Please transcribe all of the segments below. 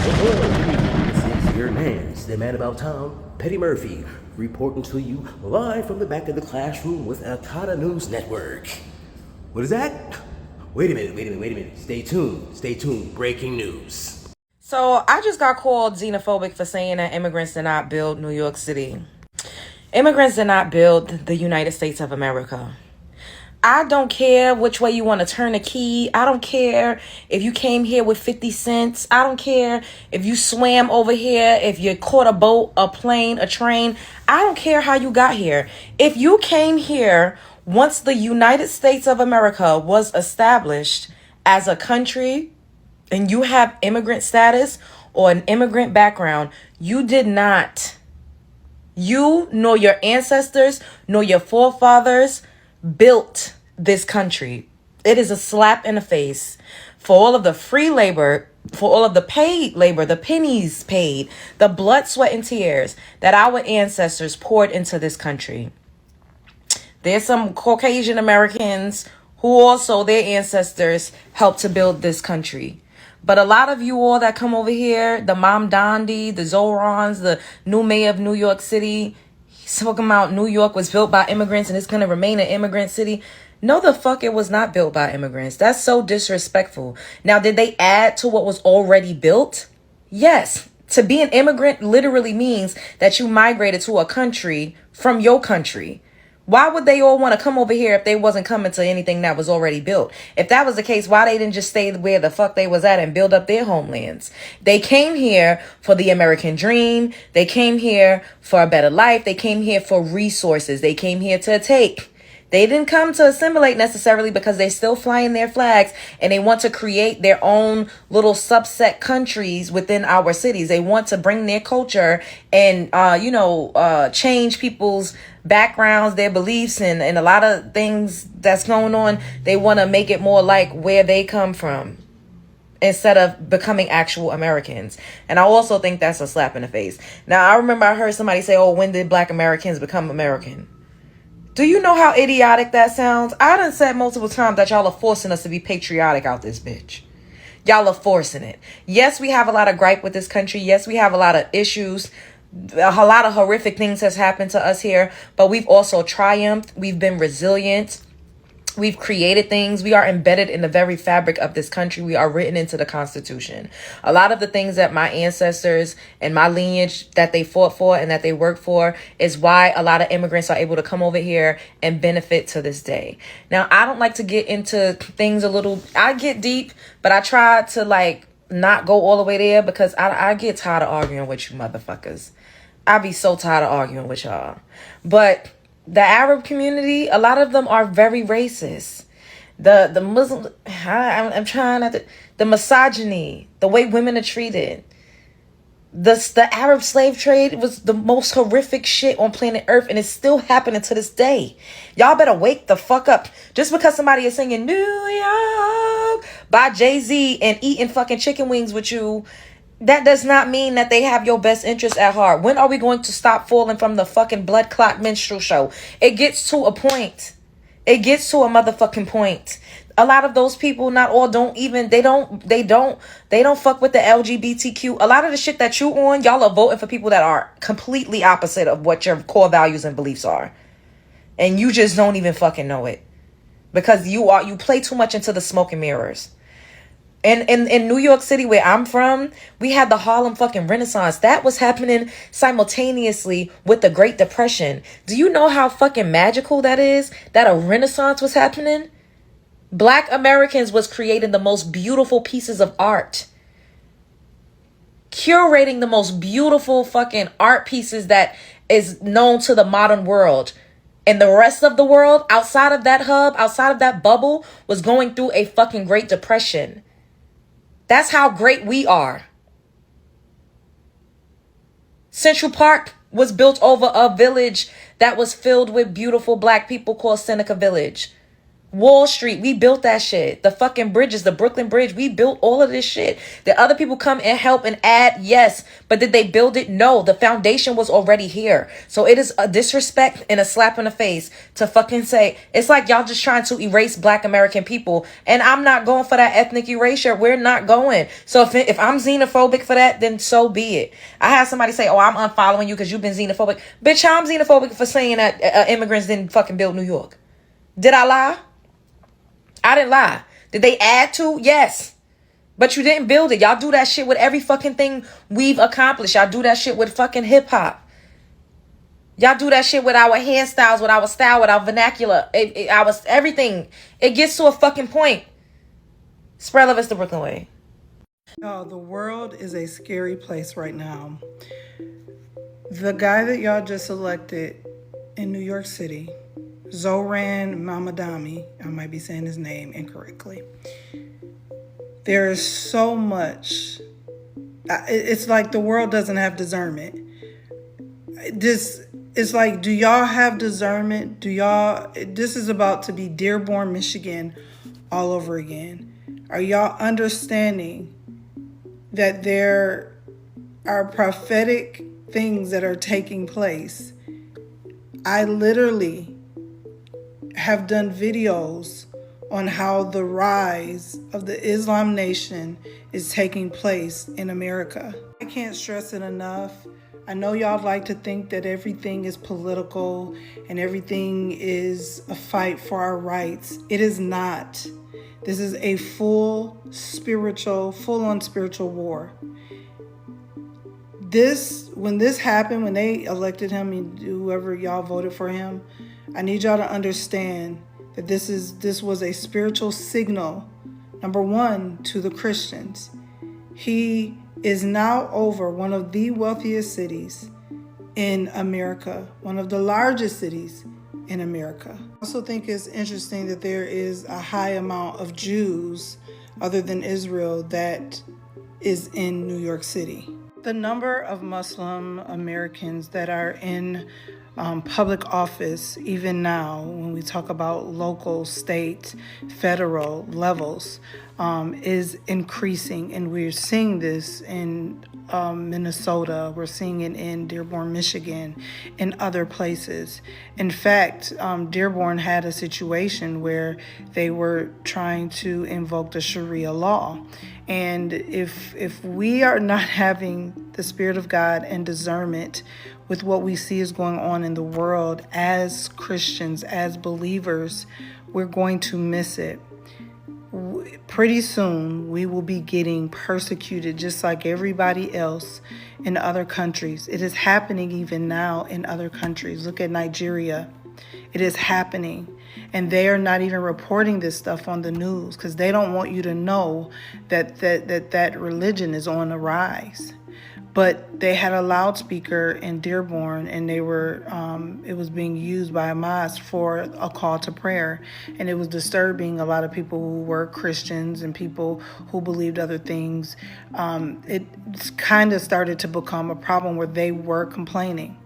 This is your man's the man about town, Petty Murphy, reporting to you live from the back of the classroom with Akata News Network. What is that? Wait a minute. Stay tuned. Breaking news. So I just got called xenophobic for saying that immigrants did not build New York City. Immigrants did not build the United States of America. I don't care which way you want to turn the key. I don't care if you came here with 50 cents. I don't care if you swam over here, if you caught a boat, a plane, a train. I don't care how you got here. If you came here once the United States of America was established as a country and you have immigrant status or an immigrant background, you did not, you nor your ancestors nor your forefathers built this country. It is a slap in the face for all of the free labor, for all of the paid labor, the pennies paid, the blood, sweat, and tears that our ancestors poured into this country. There's some Caucasian Americans who also their ancestors helped to build this country. But a lot of you all that come over here, the Mom Dondi, the Zorons, the new mayor of New York City, he's talking about New York was built by immigrants and it's going to remain an immigrant city. No, the fuck it was not built by immigrants. That's so disrespectful. Now, did they add to what was already built? Yes. To be an immigrant literally means that you migrated to a country from your country. Why would they all want to come over here if they wasn't coming to anything that was already built? If that was the case, why they didn't just stay where the fuck they was at and build up their homelands? They came here for the American dream. They came here for a better life. They came here for resources. They came here to take. They didn't come to assimilate necessarily because they're still flying their flags and they want to create their own little subset countries within our cities. They want to bring their culture and, change people's backgrounds, their beliefs, and a lot of things that's going on. They want to make it more like where they come from instead of becoming actual Americans. And I also think that's a slap in the face. Now, I remember I heard somebody say, oh, when did Black Americans become American? Do you know how idiotic that sounds? I done said multiple times that y'all are forcing us to be patriotic out this bitch. Y'all are forcing it. Yes, we have a lot of gripe with this country. Yes, we have a lot of issues. A lot of horrific things has happened to us here, but we've also triumphed. We've been resilient. We've created things. We are embedded in the very fabric of this country. We are written into the Constitution. A lot of the things that my ancestors and my lineage that they fought for and that they worked for is why a lot of immigrants are able to come over here and benefit to this day. Now, I don't like to get into things I get deep, but I try to not go all the way there because I get tired of arguing with you motherfuckers. I be so tired of arguing with y'all. But the Arab community, a lot of them are very racist. The Muslim, I'm trying not to, the misogyny, the way women are treated. The Arab slave trade was the most horrific shit on planet Earth, and it's still happening to this day. Y'all better wake the fuck up. Just because somebody is singing New York by Jay-Z and eating fucking chicken wings with you, that does not mean that they have your best interest at heart. When are we going to stop falling from the fucking blood clot minstrel show? It gets to a point. It gets to a motherfucking point. A lot of those people, not all, don't fuck with the LGBTQ. A lot of the shit that you on, y'all are voting for people that are completely opposite of what your core values and beliefs are. And you just don't even fucking know it. Because you play too much into the smoke and mirrors. And in New York City, where I'm from, we had the Harlem fucking Renaissance. That was happening simultaneously with the Great Depression. Do you know how fucking magical that is? That a Renaissance was happening? Black Americans was creating the most beautiful pieces of art. Curating the most beautiful fucking art pieces that is known to the modern world. And the rest of the world, outside of that hub, outside of that bubble, was going through a fucking Great Depression. That's how great we are. Central Park was built over a village that was filled with beautiful black people called Seneca Village. Wall Street, we built that shit. The fucking bridges, the Brooklyn Bridge, we built all of this shit. Did other people come and help and add? Yes. But did they build it? No. The foundation was already here. So it is a disrespect and a slap in the face to fucking say, it's like y'all just trying to erase Black American people. And I'm not going for that ethnic erasure. We're not going. So if I'm xenophobic for that, then so be it. I had somebody say, oh, I'm unfollowing you because you've been xenophobic. Bitch, how I'm xenophobic for saying that immigrants didn't fucking build New York? Did I lie? I didn't lie. Did they add to? Yes. But you didn't build it. Y'all do that shit with every fucking thing we've accomplished. Y'all do that shit with fucking hip hop. Y'all do that shit with our hairstyles, with our style, with our vernacular. Our everything. It gets to a fucking point. Spread love is the Brooklyn way. Oh, the world is a scary place right now. The guy that y'all just elected in New York City, Zoran Mamadami, I might be saying his name incorrectly. There is so much. It's like the world doesn't have discernment. It's like, do y'all have discernment? This is about to be Dearborn, Michigan all over again. Are y'all understanding that there are prophetic things that are taking place? I literally have done videos on how the rise of the Islam nation is taking place in America. I can't stress it enough. I know y'all like to think that everything is political and everything is a fight for our rights. It is not. This is a full-on spiritual war. When this happened, when they elected him and whoever y'all voted for him, I need y'all to understand that this was a spiritual signal, number one, to the Christians. He is now over one of the wealthiest cities in America, one of the largest cities in America. I also think it's interesting that there is a high amount of Jews other than Israel that is in New York City. The number of Muslim Americans that are in public office, even now, when we talk about local, state, federal levels, is increasing. And we're seeing this in Minnesota. We're seeing it in Dearborn, Michigan, and other places. In fact, Dearborn had a situation where they were trying to invoke the Sharia law. And if we are not having the Spirit of God and discernment with what we see is going on in the world as Christians, as believers, we're going to miss it. Pretty soon, we will be getting persecuted just like everybody else in other countries. It is happening even now in other countries. Look at Nigeria. It is happening. And they are not even reporting this stuff on the news because they don't want you to know that religion is on the rise. But they had a loudspeaker in Dearborn, and they were it was being used by a mosque for a call to prayer, and it was disturbing a lot of people who were Christians and people who believed other things. It kind of started to become a problem where they were complaining.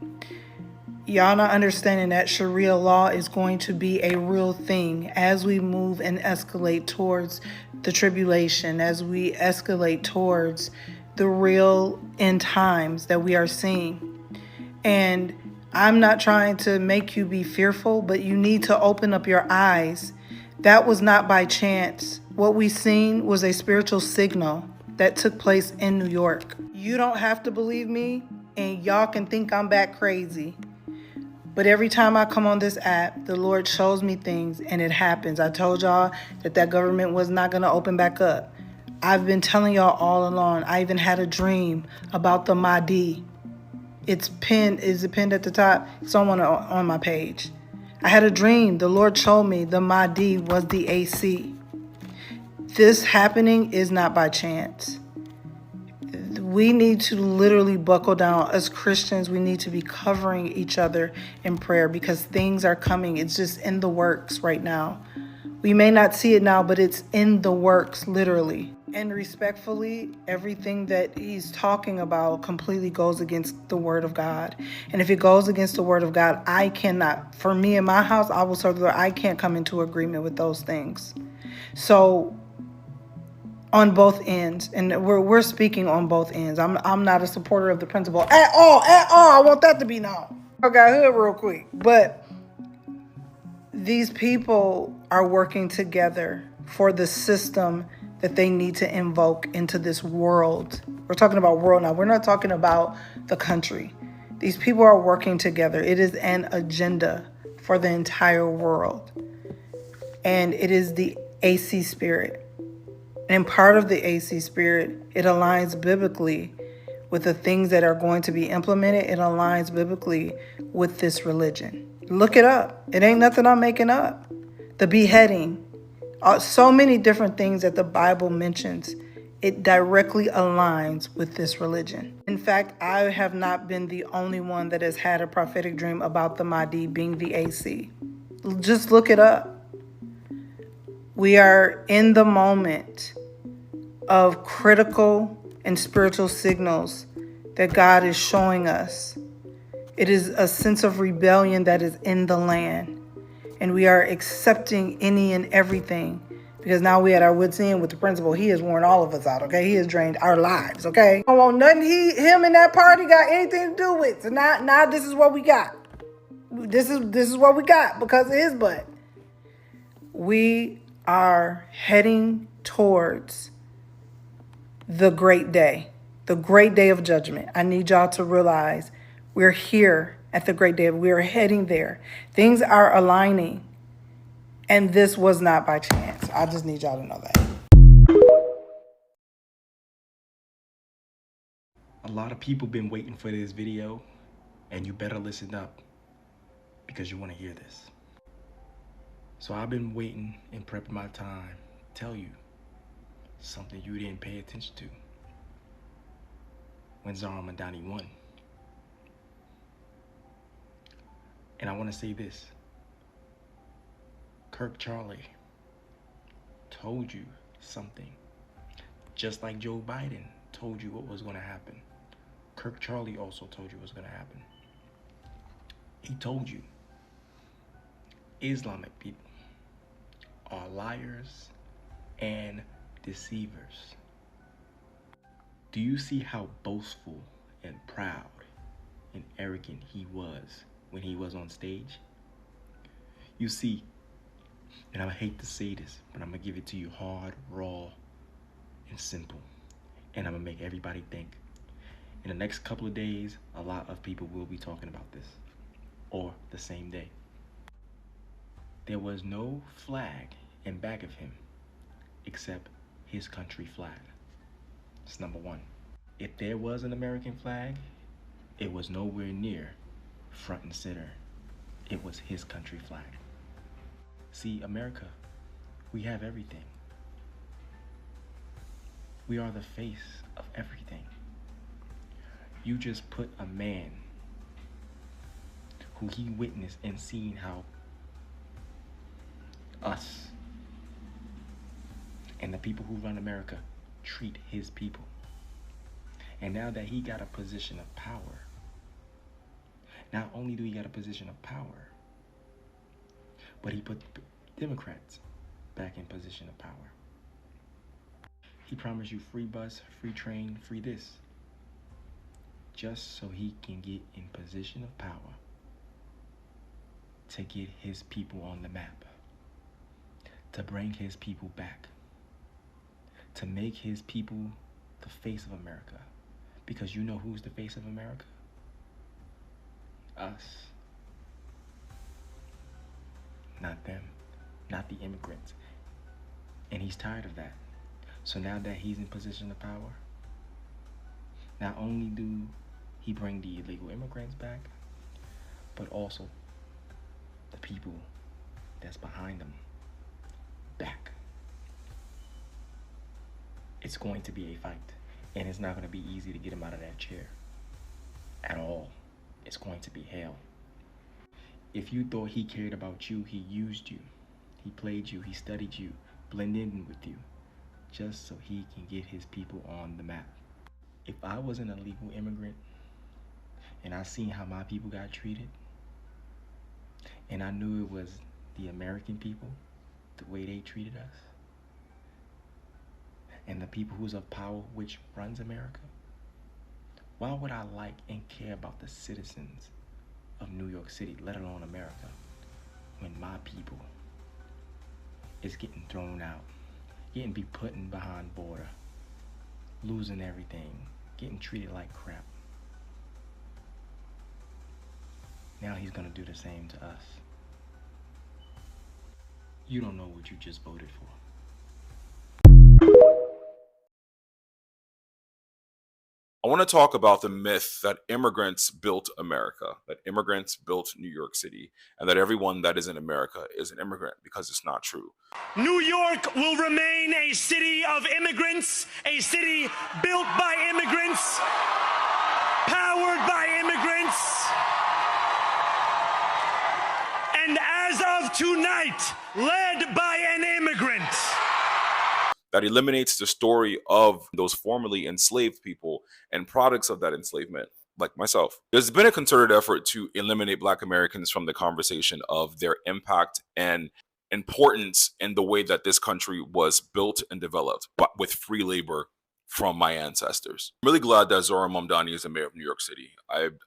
Y'all not understanding that Sharia law is going to be a real thing as we move and escalate towards the tribulation, as we escalate towards the real end times that we are seeing. And I'm not trying to make you be fearful, but you need to open up your eyes. That was not by chance. What we seen was a spiritual signal that took place in New York. You don't have to believe me, and y'all can think I'm back crazy. But every time I come on this app, the Lord shows me things and it happens. I told y'all that government was not going to open back up. I've been telling y'all all along. I even had a dream about the Mahdi. It's pinned. Is it pinned at the top? It's on my page. I had a dream. The Lord showed me the Mahdi was the AC. This happening is not by chance. We need to literally buckle down. As Christians, we need to be covering each other in prayer because things are coming. It's just in the works right now. We may not see it now, but it's in the works, literally. And respectfully, everything that he's talking about completely goes against the word of God. And if it goes against the word of God, I cannot, for me in my house, I will serve the Lord. I can't come into agreement with those things. So on both ends, and we're speaking on both ends. I'm not a supporter of the principle at all. I want that to be known. I got hood real quick. But these people are working together for the system that they need to invoke into this world. We're talking about world now. We're not talking about the country. These people are working together. It is an agenda for the entire world. And it is the AC spirit. And part of the AC spirit, it aligns biblically with the things that are going to be implemented. It aligns biblically with this religion. Look it up. It ain't nothing I'm making up. The beheading, so many different things that the Bible mentions, it directly aligns with this religion. In fact, I have not been the only one that has had a prophetic dream about the Mahdi being the AC. Just look it up. We are in the moment of critical and spiritual signals that God is showing us. It is a sense of rebellion that is in the land. And we are accepting any and everything because now we at our wits' end with the principle. He has worn all of us out, okay? He has drained our lives, okay? I don't want nothing him and that party got anything to do with. So now this is what we got. This is what we got because of his butt. We are heading towards the great day of judgment. I need y'all to realize we're here at the great day. We are heading there. Things are aligning. And this was not by chance. I just need y'all to know that. A lot of people been waiting for this video, and you better listen up because you want to hear this. So I've been waiting and prepping my time to tell you something you didn't pay attention to when Zara Madani won. And I want to say this. Kirk Charlie told you something, just like Joe Biden told you what was going to happen. Kirk Charlie also told you what was going to happen. He told you Islamic people are liars and deceivers. Do you see how boastful and proud and arrogant he was when he was on stage? You see, and I hate to say this, but I'm going to give it to you hard, raw, and simple. And I'm going to make everybody think. In the next couple of days, a lot of people will be talking about this. Or the same day. There was no flag in back of him except his country flag. That's number one. If there was an American flag, it was nowhere near front and center. It was his country flag. See, America, we have everything. We are the face of everything. You just put a man who he witnessed and seen how us and the people who run America treat his people. And now that he got a position of power, not only do he got a position of power, but he put Democrats back in position of power. He promised you free bus, free train, free this, just so he can get in position of power to get his people on the map, to bring his people back, to make his people the face of America. Because you know who's the face of America? Us. Not them. Not the immigrants. And he's tired of that. So now that he's in position of power, not only do he bring the illegal immigrants back, but also the people that's behind them back. It's going to be a fight, and it's not going to be easy to get him out of that chair at all. It's going to be hell. If you thought he cared about you, he used you. He played you, he studied you, blended in with you. just so he can get his people on the map. If I was an illegal immigrant and I seen how my people got treated, and I knew it was the American people, the way they treated us, and the people who's of power which runs America, why would I like and care about the citizens of New York City, let alone America, when my people is getting thrown out, getting be put in behind border, losing everything, getting treated like crap? Now he's gonna do the same to us. You don't know what you just voted for. I want to talk about the myth that immigrants built America, that immigrants built New York City, and that everyone that is in America is an immigrant, because it's not true. New York will remain a city of immigrants, a city built by immigrants, powered by immigrants, and as of tonight, led by an immigrant. That eliminates the story of those formerly enslaved people and products of that enslavement, like myself. There's been a concerted effort to eliminate Black Americans from the conversation of their impact and importance in the way that this country was built and developed, but with free labor from my ancestors. I'm really glad that Zohran Mamdani is the mayor of New York City.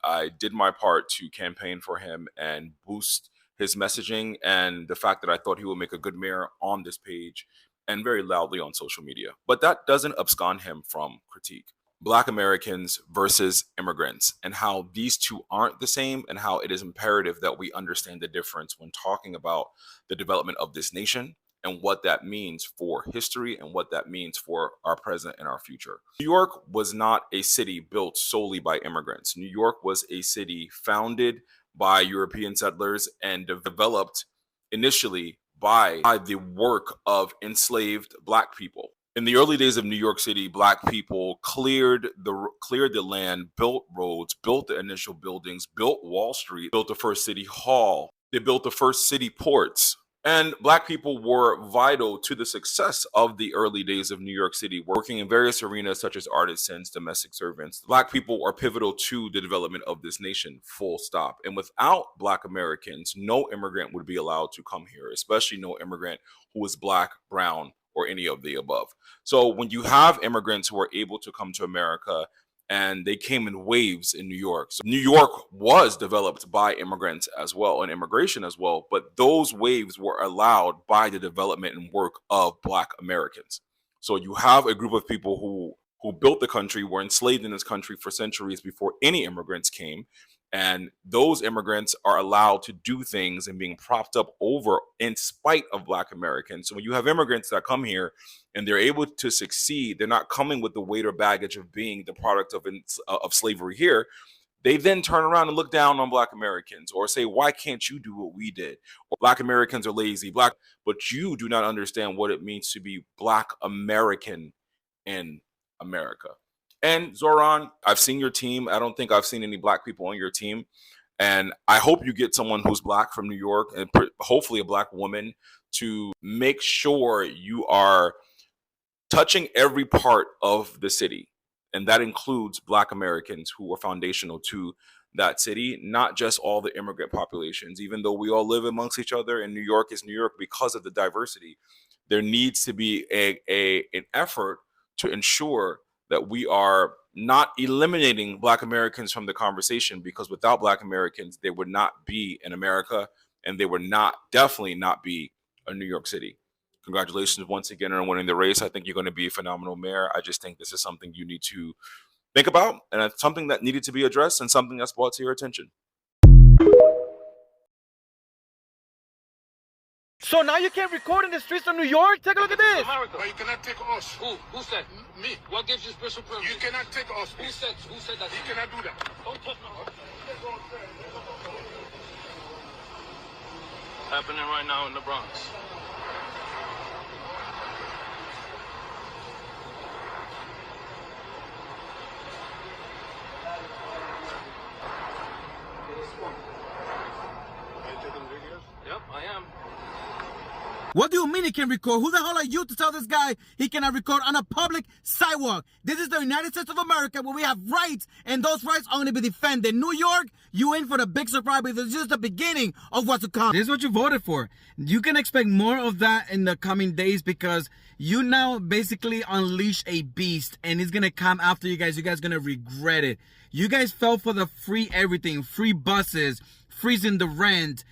I did my part to campaign for him and boost his messaging, and the fact that I thought he would make a good mayor on this page and very loudly on social media. But that doesn't abscond him from critique. Black Americans versus immigrants, and how these two aren't the same, and how it is imperative that we understand the difference when talking about the development of this nation and what that means for history and what that means for our present and our future. New York was not a city built solely by immigrants. New York was a city founded by European settlers and developed initially by the work of enslaved Black people. In the early days of New York City, Black people cleared the land, built roads, built the initial buildings, built Wall Street, built the first city hall. They built the first city ports. And Black people were vital to the success of the early days of New York City, working in various arenas such as artisans, domestic servants. Black people are pivotal to the development of this nation, full stop. And without Black Americans, no immigrant would be allowed to come here, especially no immigrant who is Black, brown, or any of the above. So when you have immigrants who are able to come to America, and they came in waves in New York. So New York was developed by immigrants as well, and immigration as well, but those waves were allowed by the development and work of Black Americans. So you have a group of people who built the country, were enslaved in this country for centuries before any immigrants came, and those immigrants are allowed to do things and being propped up over in spite of Black Americans. So when you have immigrants that come here and they're able to succeed, they're not coming with the weight or baggage of being the product of slavery here. They then turn around and look down on Black Americans, or say, why can't you do what we did? Or Black Americans are lazy, but you do not understand what it means to be Black American in America. And Zohran, I've seen your team. I don't think I've seen any Black people on your team. And I hope you get someone who's Black from New York, and hopefully a Black woman, to make sure you are touching every part of the city. And that includes Black Americans who are foundational to that city, not just all the immigrant populations. Even though we all live amongst each other, and New York is New York because of the diversity, there needs to be an effort to ensure that we are not eliminating Black Americans from the conversation, because without Black Americans, there would not be an America, and there would definitely not be a New York City. Congratulations once again on winning the race. I think you're going to be a phenomenal mayor. I just think this is something you need to think about, and it's something that needed to be addressed, and something that's brought to your attention. So now you can't record in the streets of New York? Take a look at this. America. But you cannot take us. Who said? Me. What gives you special privilege? You cannot take us. Who said that? You cannot do that. Don't touch me. Happening right now in the Bronx. Are you taking videos? Yep, I am. What do you mean he can record? Who the hell are you to tell this guy he cannot record on a public sidewalk? This is the United States of America where we have rights, and those rights are going to be defended. New York, you in for the big surprise because this is just the beginning of what's to come. This is what you voted for. You can expect more of that in the coming days because you now basically unleash a beast, and he's going to come after you guys. You guys are going to regret it. You guys fell for the free everything, free buses, freezing the rent,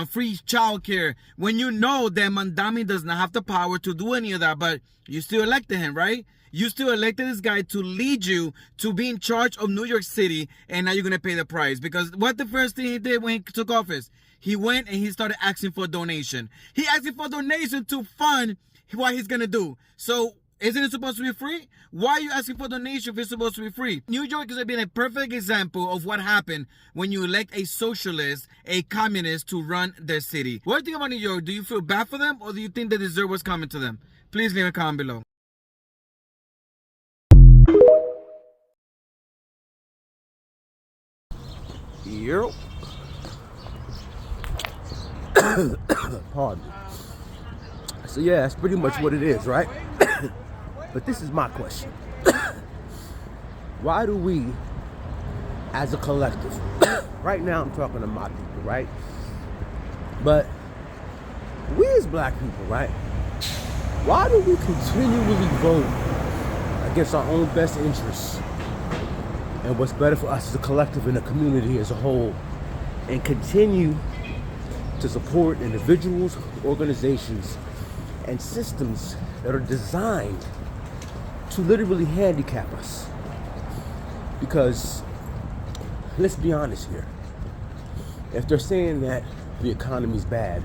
free childcare, when you know that Mandami does not have the power to do any of that, but you still elected him, right? You still elected this guy to lead you to be in charge of New York City, and now you're going to pay the price. Because what the first thing he did when he took office? He went and he started asking for a donation. He asked for a donation to fund what he's going to do. So isn't it supposed to be free? Why are you asking for donation if it's supposed to be free? New York has been a perfect example of what happened when you elect a socialist, a communist to run their city. What do you think about New York? Do you feel bad for them, or do you think they deserve what's coming to them? Please leave a comment below. Yep. Pardon me. So yeah, that's pretty much what it is, right? But this is my question. Why do we, as a collective, right now I'm talking to my people, right? But we as black people, right? Why do we continually vote against our own best interests and what's better for us as a collective and a community as a whole, and continue to support individuals, organizations, and systems that are designed to literally handicap us? Because let's be honest here, if they're saying that the economy's bad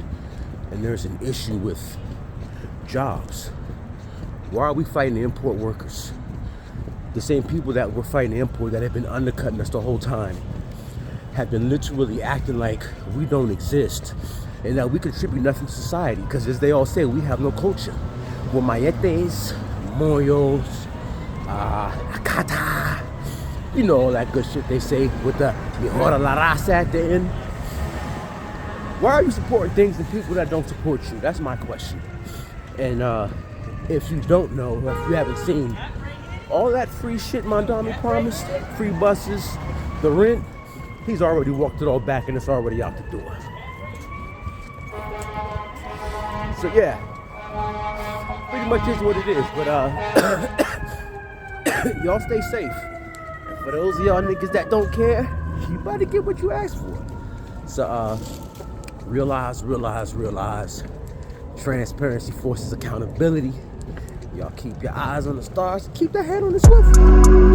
and there's an issue with jobs, why are we fighting the import workers? The same people that were fighting the import, that have been undercutting us the whole time, have been literally acting like we don't exist and that we contribute nothing to society, because as they all say, we have no culture. Guamayetes, Moyos, Akata, you know, all that good shit they say with the Mejora la raza at the end. Why are you supporting things and people that don't support you? That's my question. And if you don't know, or if you haven't seen, all that free shit Mandami promised, free buses, the rent, he's already walked it all back and it's already out the door. So yeah, pretty much is what it is. But y'all stay safe. And for those of y'all niggas that don't care, you better get what you asked for. So realize. Transparency forces accountability. Y'all keep your eyes on the stars. Keep that head on the swivel.